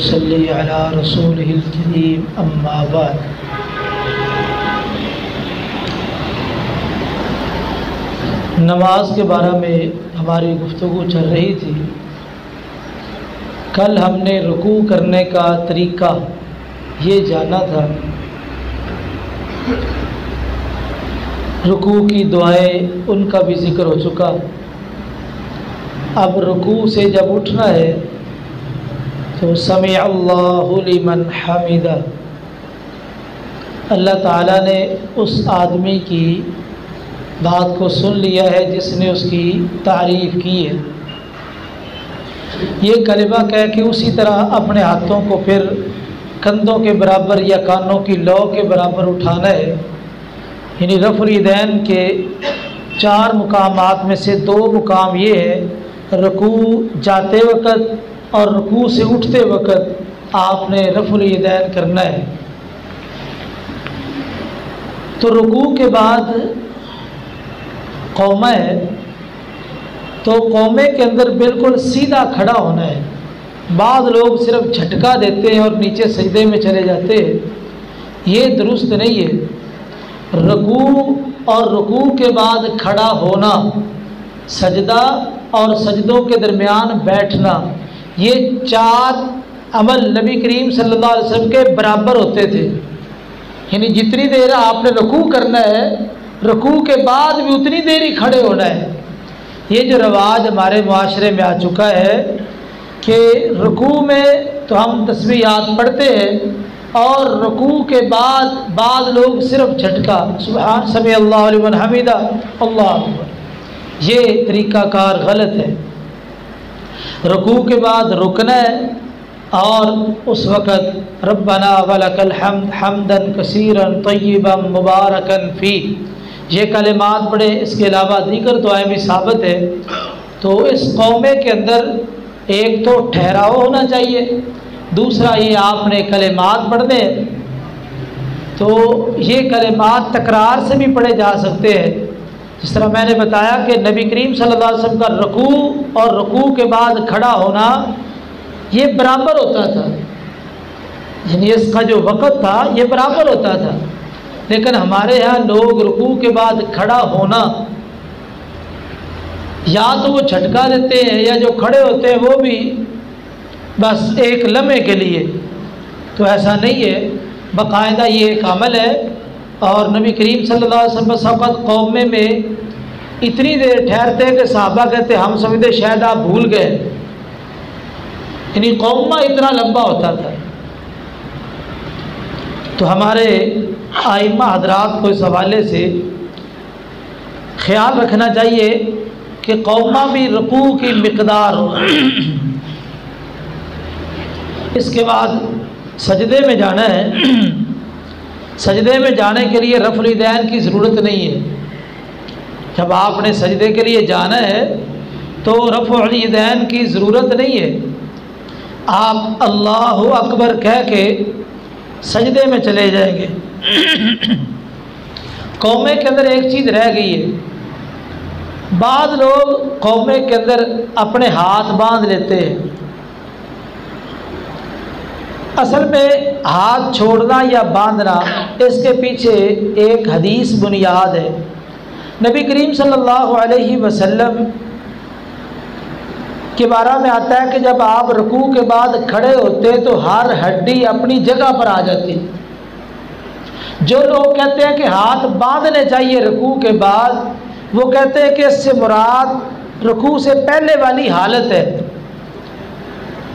صلی علی رسولہ الکریم اما بعد۔ نماز کے بارے میں ہماری گفتگو چل رہی تھی۔ کل ہم نے رکوع کرنے کا طریقہ یہ جانا تھا، رکوع کی دعائیں ان کا بھی ذکر ہو چکا۔ اب رکوع سے جب اٹھنا ہے تو سمع اللہ لمن حمدہ، اللہ تعالیٰ نے اس آدمی کی بات کو سن لیا ہے جس نے اس کی تعریف کی ہے۔ یہ کلمہ کہہ کے اسی طرح اپنے ہاتھوں کو پھر کندھوں کے برابر یا کانوں کی لو کے برابر اٹھانا ہے، یعنی رفع الیدین کے 4 مقامات میں سے 2 مقام یہ ہے، رکوع جاتے وقت اور رکوع سے اٹھتے وقت آپ نے رفع الیدین کرنا ہے۔ تو رکوع کے بعد قومہ ہے، تو قومے کے اندر بالکل سیدھا کھڑا ہونا ہے۔ بعض لوگ صرف جھٹکا دیتے ہیں اور نیچے سجدے میں چلے جاتے ہیں، یہ درست نہیں ہے۔ رکوع اور رکوع کے بعد کھڑا ہونا، سجدہ اور سجدوں کے درمیان بیٹھنا، یہ 4 عمل نبی کریم صلی اللہ علیہ وسلم کے برابر ہوتے تھے، یعنی جتنی دیر آپ نے رکوع کرنا ہے، رکوع کے بعد بھی اتنی دیر ہی کھڑے ہونا ہے۔ یہ جو رواج ہمارے معاشرے میں آ چکا ہے کہ رکوع میں تو ہم تسبیحات پڑھتے ہیں اور رکوع کے بعد بعض لوگ صرف جھٹکا سبحان سمع اللہ لمن حمدہ اللہ اکبر، یہ طریقہ کار غلط ہے۔ رکوع کے بعد رکنا ہے اور اس وقت ربنا ولک الحمد حمدا کثیرا طیبا مبارکا فیہ، یہ کلمات پڑھے۔ اس کے علاوہ دیگر دعائیں بھی ثابت ہے۔ تو اس قومے کے اندر ایک تو ٹھہراؤ ہونا چاہیے، دوسرا یہ آپ نے کلمات پڑھنے، تو یہ کلمات تکرار سے بھی پڑھے جا سکتے ہیں۔ جس طرح میں نے بتایا کہ نبی کریم صلی اللہ علیہ وسلم کا رکوع اور رکوع کے بعد کھڑا ہونا یہ برابر ہوتا تھا، یعنی اس کا جو وقت تھا یہ برابر ہوتا تھا۔ لیکن ہمارے ہاں لوگ رکوع کے بعد کھڑا ہونا یا تو وہ جھٹکا دیتے ہیں یا جو کھڑے ہوتے ہیں وہ بھی بس ایک لمحے کے لیے، تو ایسا نہیں ہے، باقاعدہ یہ ایک عمل ہے۔ اور نبی کریم صلی اللہ علیہ وسلم وقت قومے میں اتنی دیر ٹھہرتے کہ صحابہ کہتے ہم سمجھتے شاید آپ بھول گئے، یعنی قومہ اتنا لمبا ہوتا تھا۔ تو ہمارے ائمہ حضرات کو اس حوالے سے خیال رکھنا چاہیے کہ قومہ بھی رکوع کی مقدار ہو۔ اس کے بعد سجدے میں جانا ہے، سجدے میں جانے کے لیے رفع الیدین کی ضرورت نہیں ہے۔ جب آپ نے سجدے کے لیے جانا ہے تو رفع الیدین کی ضرورت نہیں ہے، آپ اللہ اکبر کہہ کے سجدے میں چلے جائیں گے۔ قومے کے اندر ایک چیز رہ گئی ہے، بعض لوگ قومے کے اندر اپنے ہاتھ باندھ لیتے ہیں۔ اصل میں ہاتھ چھوڑنا یا باندھنا، اس کے پیچھے ایک حدیث بنیاد ہے۔ نبی کریم صلی اللہ علیہ وسلم کے بارے میں آتا ہے کہ جب آپ رکوع کے بعد کھڑے ہوتے تو ہر ہڈی اپنی جگہ پر آ جاتی۔ جو لوگ کہتے ہیں کہ ہاتھ باندھنے چاہیے رکوع کے بعد، وہ کہتے ہیں کہ اس سے مراد رکوع سے پہلے والی حالت ہے،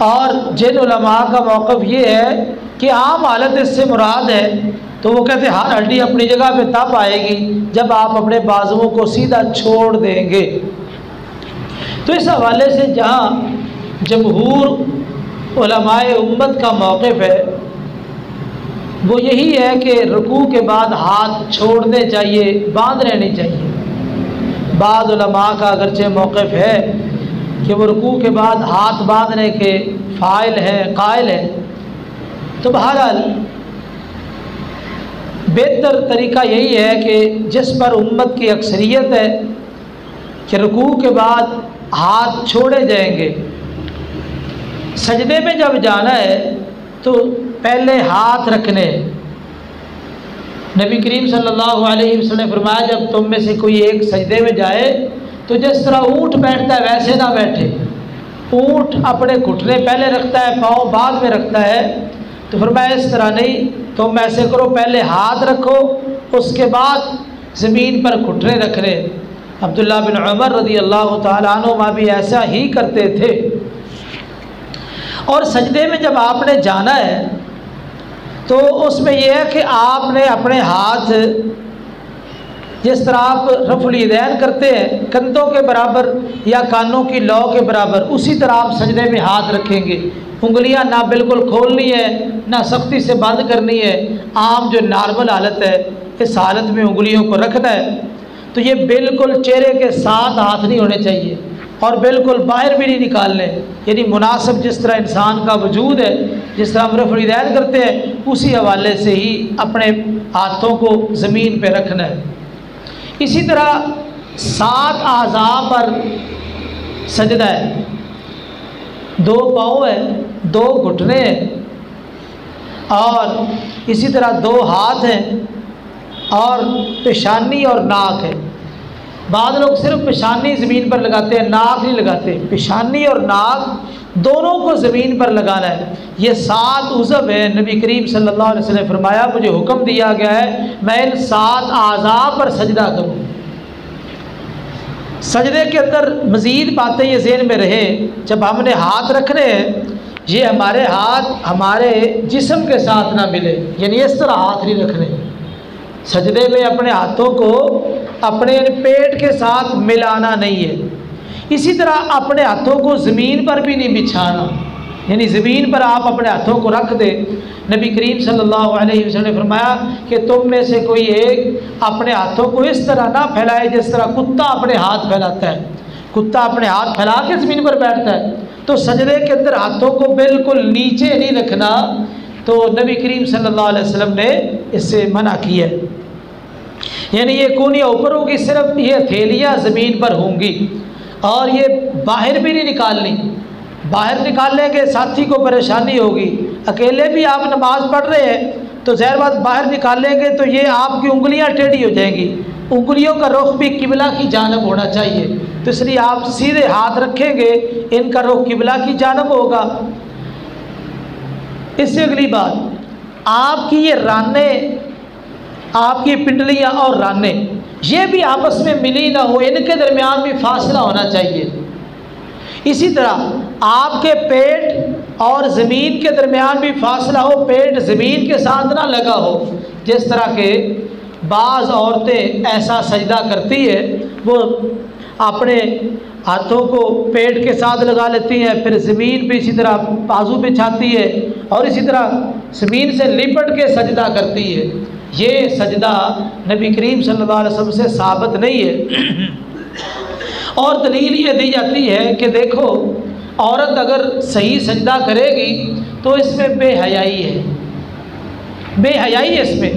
اور جن علماء کا موقف یہ ہے کہ عام حالت اس سے مراد ہے، تو وہ کہتے ہیں ہر ہڈی اپنی جگہ پہ تب آئے گی جب آپ اپنے بازوؤں کو سیدھا چھوڑ دیں گے۔ تو اس حوالے سے جہاں جمہور علماء امت کا موقف ہے وہ یہی ہے کہ رکوع کے بعد ہاتھ چھوڑنے چاہیے، باندھنے نہیں چاہیے۔ بعض علماء کا اگرچہ موقف ہے کہ وہ رکوع کے بعد ہاتھ باندھنے کے فاعل ہیں، قائل ہیں، تو بہرحال بہتر طریقہ یہی ہے کہ جس پر امت کی اکثریت ہے کہ رکوع کے بعد ہاتھ چھوڑے جائیں گے، سجدے میں جب جانا ہے تو پہلے ہاتھ رکھنے. نبی کریم صلی اللہ علیہ وسلم نے فرمایا جب تم میں سے کوئی ایک سجدے میں جائے تو جس طرح اونٹ بیٹھتا ہے ویسے نہ بیٹھے. اونٹ اپنے گھٹنے پہلے رکھتا ہے، پاؤں بعد میں رکھتا ہے، تو فرمایا اس طرح نہیں، تم ایسے کرو پہلے ہاتھ رکھو اس کے بعد زمین پر گھٹنے رکھنے. عبداللہ بن عمر رضی اللہ تعالیٰ عنہما بھی ایسا ہی کرتے تھے. اور سجدے میں جب آپ نے جانا ہے تو اس میں یہ ہے کہ آپ نے اپنے ہاتھ جس طرح آپ رفع الیدین کرتے ہیں کندھوں کے برابر یا کانوں کی لو کے برابر، اسی طرح آپ سجدے میں ہاتھ رکھیں گے. انگلیاں نہ بالکل کھولنی ہے نہ سختی سے بند کرنی ہے، عام جو نارمل حالت ہے اس حالت میں انگلیوں کو رکھنا ہے. تو یہ بالکل چہرے کے ساتھ ہاتھ نہیں ہونے چاہیے اور بالکل باہر بھی نہیں نکالنے، یعنی مناسب جس طرح انسان کا وجود ہے، جس طرح ہم رفع الیدین کرتے ہیں اسی حوالے سے ہی اپنے ہاتھوں کو زمین پہ رکھنا ہے. اسی طرح 7 اعضاء پر سجدہ ہے. 2 پاؤں ہیں، 2 گھٹنے ہیں، اور اسی طرح 2 ہاتھ ہیں اور پیشانی اور ناک ہے. بعض لوگ صرف پیشانی زمین پر لگاتے ہیں، ناک نہیں لگاتے. پیشانی اور ناک دونوں کو زمین پر لگانا ہے. یہ 7 عضو ہیں. نبی کریم صلی اللہ علیہ وسلم نے فرمایا مجھے حکم دیا گیا ہے میں ان 7 اعضاء پر سجدہ کروں. سجدے کے اندر مزید باتیں یہ ذہن میں رہے، جب ہم نے ہاتھ رکھنے ہیں یہ ہمارے ہاتھ ہمارے جسم کے ساتھ نہ ملے، یعنی اس طرح ہاتھ نہیں رکھنے. سجدے میں اپنے ہاتھوں کو اپنے پیٹ کے ساتھ ملانا نہیں ہے. اسی طرح اپنے ہاتھوں کو زمین پر بھی نہیں بچھانا، یعنی زمین پر آپ اپنے ہاتھوں کو رکھ دیں. نبی کریم صلی اللہ علیہ وسلم نے فرمایا کہ تم میں سے کوئی ایک اپنے ہاتھوں کو اس طرح نہ پھیلائے جس طرح کتا اپنے ہاتھ پھیلاتا ہے. کتا اپنے ہاتھ پھیلا کے زمین پر بیٹھتا ہے. تو سجدے کے اندر ہاتھوں کو بالکل نیچے نہیں رکھنا، تو نبی کریم صلی اللہ علیہ وسلم نے اس سے منع کیا ہے. یعنی یہ کونیاں اوپر ہوگی، صرف یہ ہتھیلیاں زمین پر ہوں گی، اور یہ باہر بھی نہیں نکالنی. باہر نکالنے کے ساتھی کو پریشانی ہوگی. اکیلے بھی آپ نماز پڑھ رہے ہیں تو ظاہر بات باہر نکالیں گے تو یہ آپ کی انگلیاں ٹیڑھی ہو جائیں گی. انگلیوں کا رخ بھی قبلہ کی جانب ہونا چاہیے، تو اس لیے آپ سیدھے ہاتھ رکھیں گے، ان کا رخ قبلہ کی جانب ہوگا. اس سے اگلی بات، آپ کی یہ رانے، آپ کی پنڈلیاں اور رانے یہ بھی آپس میں ملی نہ ہو، ان کے درمیان بھی فاصلہ ہونا چاہیے. اسی طرح آپ کے پیٹ اور زمین کے درمیان بھی فاصلہ ہو، پیٹ زمین کے ساتھ نہ لگا ہو. جس طرح کے بعض عورتیں ایسا سجدہ کرتی ہے، وہ اپنے ہاتھوں کو پیٹ کے ساتھ لگا لیتی ہیں، پھر زمین پہ اسی طرح بازو بچھاتی ہے اور اسی طرح زمین سے لپٹ کے سجدہ کرتی ہے. یہ سجدہ نبی کریم صلی اللہ علیہ وسلم سے ثابت نہیں ہے. اور دلیل یہ دی جاتی ہے کہ دیکھو عورت اگر صحیح سجدہ کرے گی تو اس میں بے حیائی ہے، بے حیائی ہے اس میں.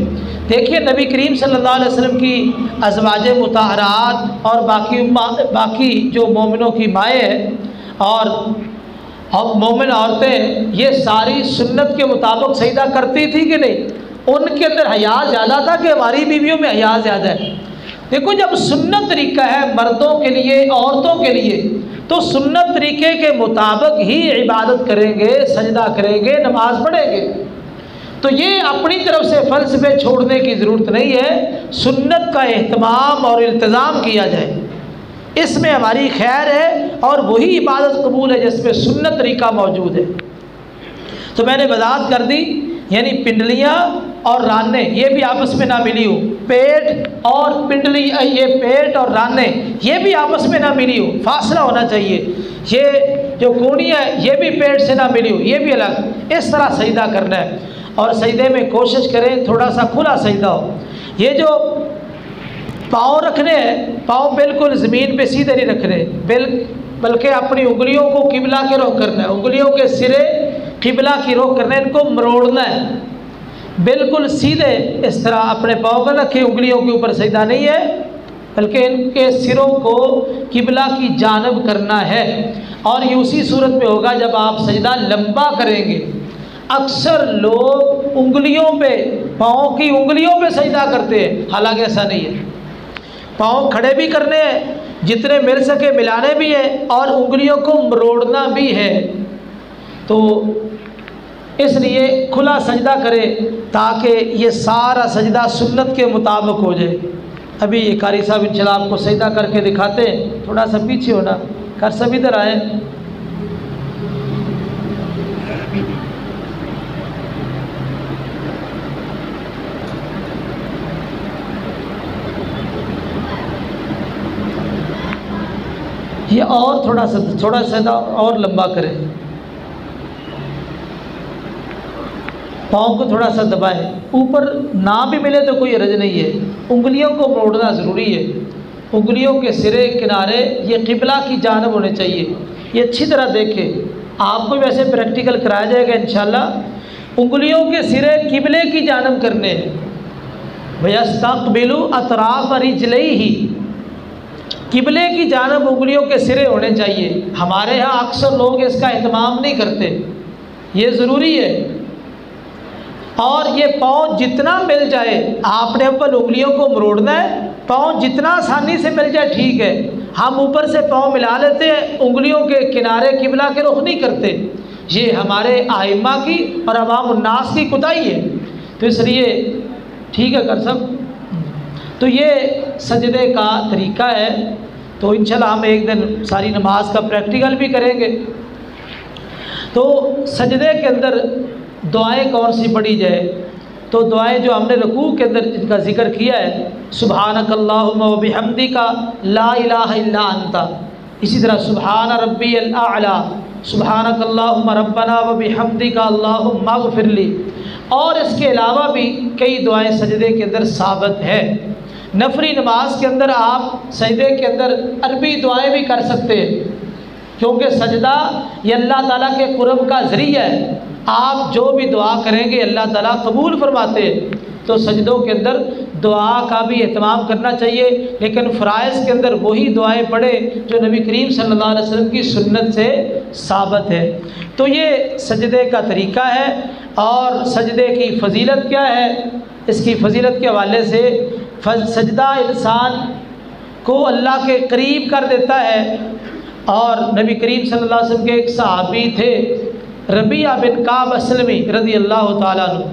دیکھیے نبی کریم صلی اللہ علیہ وسلم کی ازواج مطہرات اور باقی جو مومنوں کی مائیں ہیں اور مومن عورتیں، یہ ساری سنت کے مطابق سجدہ کرتی تھی کہ نہیں؟ ان کے اندر حیا زیادہ تھا کہ ہماری بیویوں میں حیا زیادہ ہے؟ دیکھو جب سنت طریقہ ہے مردوں کے لیے عورتوں کے لیے، تو سنت طریقے کے مطابق ہی عبادت کریں گے، سجدہ کریں گے، نماز پڑھیں گے. تو یہ اپنی طرف سے فلسفے چھوڑنے کی ضرورت نہیں ہے. سنت کا اہتمام اور التزام کیا جائے، اس میں ہماری خیر ہے اور وہی عبادت قبول ہے جس میں سنت طریقہ موجود ہے. تو میں نے وضاحت کر دی، یعنی پنڈلیاں اور رانے یہ بھی آپس میں نہ ملی ہو، پیٹ اور پنڈلی، یہ پیٹ اور رانے یہ بھی آپس میں نہ ملی ہو، فاصلہ ہونا چاہیے. یہ جو کونیاں ہے یہ بھی پیٹ سے نہ ملی ہو، یہ بھی الگ. اس طرح سجدہ کرنا ہے. اور سجدے میں کوشش کریں تھوڑا سا کھلا سجدہ ہو. یہ جو پاؤں رکھنے ہیں، پاؤں بالکل زمین پہ سیدھے نہیں رکھنے، بلکہ اپنی انگلیوں کو قبلہ کے رخ کرنا ہے. انگلیوں کے سرے قبلہ کی رخ کرنا ہے، ان کو مروڑنا ہے بالکل سیدھے. اس طرح اپنے پاؤں کو رکھے، انگلیوں کے اوپر سجدہ نہیں ہے. بلکہ ان کے سروں کو قبلہ کی جانب کرنا ہے، اور یہ اسی صورت میں ہوگا جب آپ سجدہ لمبا کریں گے۔ اکثر لوگ انگلیوں پہ، پاؤں کی انگلیوں پہ سجدہ کرتے ہیں، حالانکہ ایسا نہیں ہے۔ پاؤں کھڑے بھی کرنے ہیں، جتنے مل سکے ملانے بھی ہیں، اور انگلیوں کو مروڑنا بھی ہے۔ تو اس لیے کھلا سجدہ کرے تاکہ یہ سارا سجدہ سنت کے مطابق ہو جائے۔ ابھی یہ قاری صاحب انشاءاللہ آپ کو سجدہ کر کے دکھاتے ہیں، تھوڑا سا پیچھے ہونا، کر سب ادھر آئیں۔ یہ اور تھوڑا سا اور لمبا کریں، پاؤں کو تھوڑا سا دبائیں، اوپر نہ بھی ملے تو کوئی حرج نہیں ہے، انگلیوں کو موڑنا ضروری ہے۔ انگلیوں کے سرے کنارے یہ قبلہ کی جانب ہونے چاہیے۔ یہ اچھی طرح دیکھیں، آپ کو ویسے پریکٹیکل کرایا جائے گا انشاءاللہ۔ انگلیوں کے سرے قبلے کی جانب کرنے ہیں۔ وَيَسْتَقْبِلُ أَطْرَافَ رِجْلَيْهِ، قبلے کی جانب انگلیوں کے سرے ہونے چاہیے۔ ہمارے ہاں اکثر لوگ اس کا اہتمام نہیں کرتے، یہ ضروری ہے۔ اور یہ پاؤں جتنا مل جائے، آپ نے اول انگلیوں کو مروڑنا ہے، پاؤں جتنا آسانی سے مل جائے ٹھیک ہے۔ ہم اوپر سے پاؤں ملا لیتے ہیں، انگلیوں کے کنارے قبلہ کے رخ نہیں کرتے، یہ ہمارے ائمہ کی اور عوام الناس کی کوتاہی ہے۔ تو اس لیے ٹھیک ہے کر سب۔ تو یہ سجدے کا طریقہ ہے۔ تو انشاءاللہ ہم ایک دن ساری نماز کا پریکٹیکل بھی کریں گے۔ تو سجدے کے اندر دعائیں کون سی پڑھی جائے؟ تو دعائیں جو ہم نے رکوع کے اندر جن کا ذکر کیا ہے، سبحانک اللہم و بحمدک لا الہ الا انت، اسی طرح سبحان ربی الاعلی، سبحانک اللہم ربنا و بحمدک اللہم اغفر لی، اور اس کے علاوہ بھی کئی دعائیں سجدے کے اندر ثابت ہے۔ نفلی نماز کے اندر آپ سجدے کے اندر عربی دعائیں بھی کر سکتے ہیں، کیونکہ سجدہ یہ اللہ تعالیٰ کے قرب کا ذریعہ ہے۔ آپ جو بھی دعا کریں گے اللہ تعالیٰ قبول فرماتے ہیں۔ تو سجدوں کے اندر دعا کا بھی اہتمام کرنا چاہیے، لیکن فرائض کے اندر وہی دعائیں پڑھیں جو نبی کریم صلی اللہ علیہ وسلم کی سنت سے ثابت ہے۔ تو یہ سجدے کا طریقہ ہے، اور سجدے کی فضیلت کیا ہے؟ اس کی فضیلت کے حوالے سے سجدہ انسان کو اللہ کے قریب کر دیتا ہے۔ اور نبی کریم صلی اللہ علیہ وسلم کے ایک صحابی تھے ربیعہ بن کعب اسلمی رضی اللہ تعالیٰ عنہ،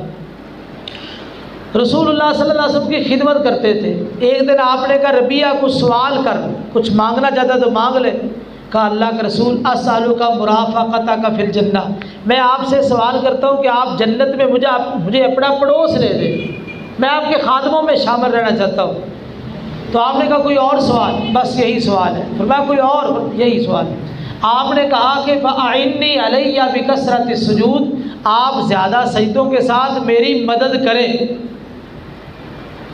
رسول اللہ صلی اللہ علیہ وسلم کی خدمت کرتے تھے۔ ایک دن آپ نے کہا ربیعہ کچھ سوال کر، کچھ مانگنا چاہتا تو مانگ لے۔ کہا اللہ کے رسول اسالک مرافقتک فی الجنہ، میں آپ سے سوال کرتا ہوں کہ آپ جنت میں مجھے اپنا پڑوس لے دیں، میں آپ کے خادموں میں شامل رہنا چاہتا ہوں۔ تو آپ نے کہا کوئی اور سوال؟ بس یہی سوال ہے۔ فرمایا کوئی اور؟ یہی سوال ہے۔ آپ نے کہا کہ فَأَعِنِّي عَلَيَّ بِكَثْرَةِ السُّجُودِ، آپ زیادہ سجدوں کے ساتھ میری مدد کریں،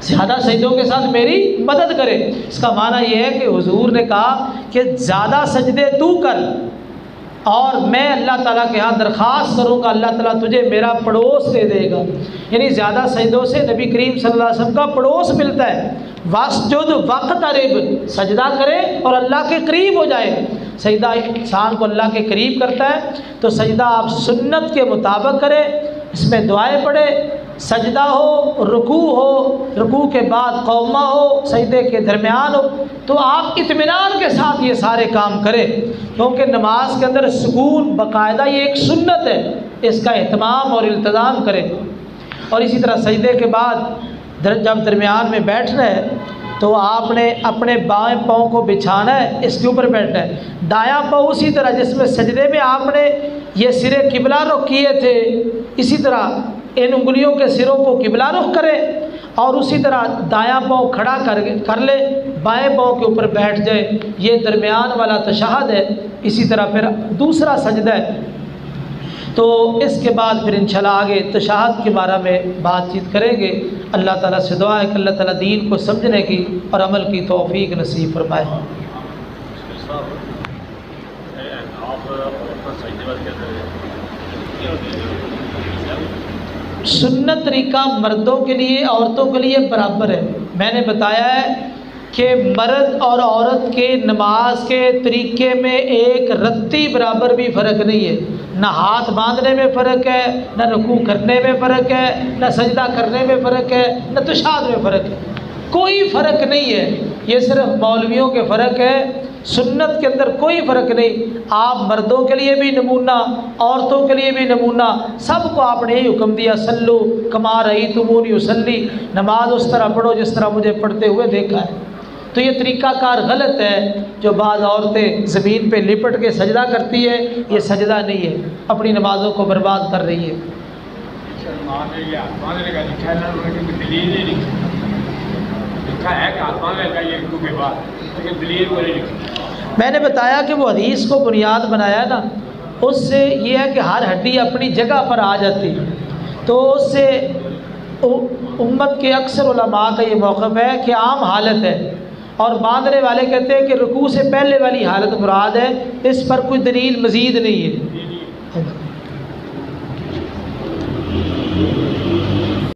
زیادہ سجدوں کے ساتھ میری مدد کریں۔ اس کا معنی یہ ہے کہ حضور نے کہا کہ زیادہ سجدے تو کر، اور میں اللہ تعالیٰ کے ہاں درخواست کروں گا، اللہ تعالیٰ تجھے میرا پڑوس دے دے گا۔ یعنی زیادہ سجدوں سے نبی کریم صلی اللہ علیہ وسلم کا پڑوس ملتا ہے۔ واسجد واقترب، سجدہ کرے اور اللہ کے قریب ہو جائے۔ سجدہ انسان کو اللہ کے قریب کرتا ہے۔ تو سجدہ آپ سنت کے مطابق کریں، اس میں دعائیں پڑھے، سجدہ ہو، رکوع کے بعد قومہ ہو، سجدے کے درمیان ہو، تو آپ اطمینان کے ساتھ یہ سارے کام کریں، کیونکہ نماز کے اندر سکون باقاعدہ یہ ایک سنت ہے، اس کا اہتمام اور التزام کریں۔ اور اسی طرح سجدے کے بعد جب درمیان میں بیٹھنا ہے تو آپ نے اپنے بائیں پاؤں کو بچھانا ہے، اس کے اوپر بیٹھنا ہے۔ دایاں پاؤں اسی طرح جس میں سجدے میں آپ نے یہ سرے قبلہ رخ کیے تھے، اسی طرح ان انگلیوں کے سروں کو قبلہ رخ کرے، اور اسی طرح دایاں پاؤں کھڑا کر لے، بائیں پاؤں کے اوپر بیٹھ جائے۔ یہ درمیان والا تشہد ہے۔ اسی طرح پھر دوسرا سجدہ ہے۔ تو اس کے بعد پھر انشاءاللہ آگے تشہد کے بارے میں بات چیت کریں گے۔ اللہ تعالیٰ سے دعا ہے کہ اللہ تعالیٰ دین کو سمجھنے کی اور عمل کی توفیق نصیب فرمائے۔ سنت طریقہ مردوں کے لیے عورتوں کے لیے برابر ہے۔ میں نے بتایا ہے کہ مرد اور عورت کے نماز کے طریقے میں ایک رتی برابر بھی فرق نہیں ہے، نہ ہاتھ باندھنے میں فرق ہے، نہ رکوع کرنے میں فرق ہے، نہ سجدہ کرنے میں فرق ہے، نہ تشہد میں فرق ہے، کوئی فرق نہیں ہے، یہ صرف مولویوں کے فرق ہے، سنت کے اندر کوئی فرق نہیں۔ آپ مردوں کے لیے بھی نمونہ، عورتوں کے لیے بھی نمونہ، سب کو آپ نے یہی حکم دیا، سلو کما رأیتمونی اصلی، نماز اس طرح پڑھو جس طرح مجھے پڑھتے ہوئے دیکھا ہے۔ تو یہ طریقہ کار غلط ہے، جو بعض عورتیں زمین پہ لپٹ کے سجدہ کرتی ہے، یہ سجدہ نہیں ہے، اپنی نمازوں کو برباد کر رہی ہے۔ میں نے بتایا کہ وہ حدیث کو بنیاد بنایا نا، اس سے یہ ہے کہ ہر ہڈی اپنی جگہ پر آ جاتی، تو اس سے امت کے اکثر علماء کا یہ موقف ہے کہ عام حالت ہے، اور باندھنے والے کہتے ہیں کہ رکوع سے پہلے والی حالت مراد ہے، اس پر کوئی دلیل مزید نہیں ہے۔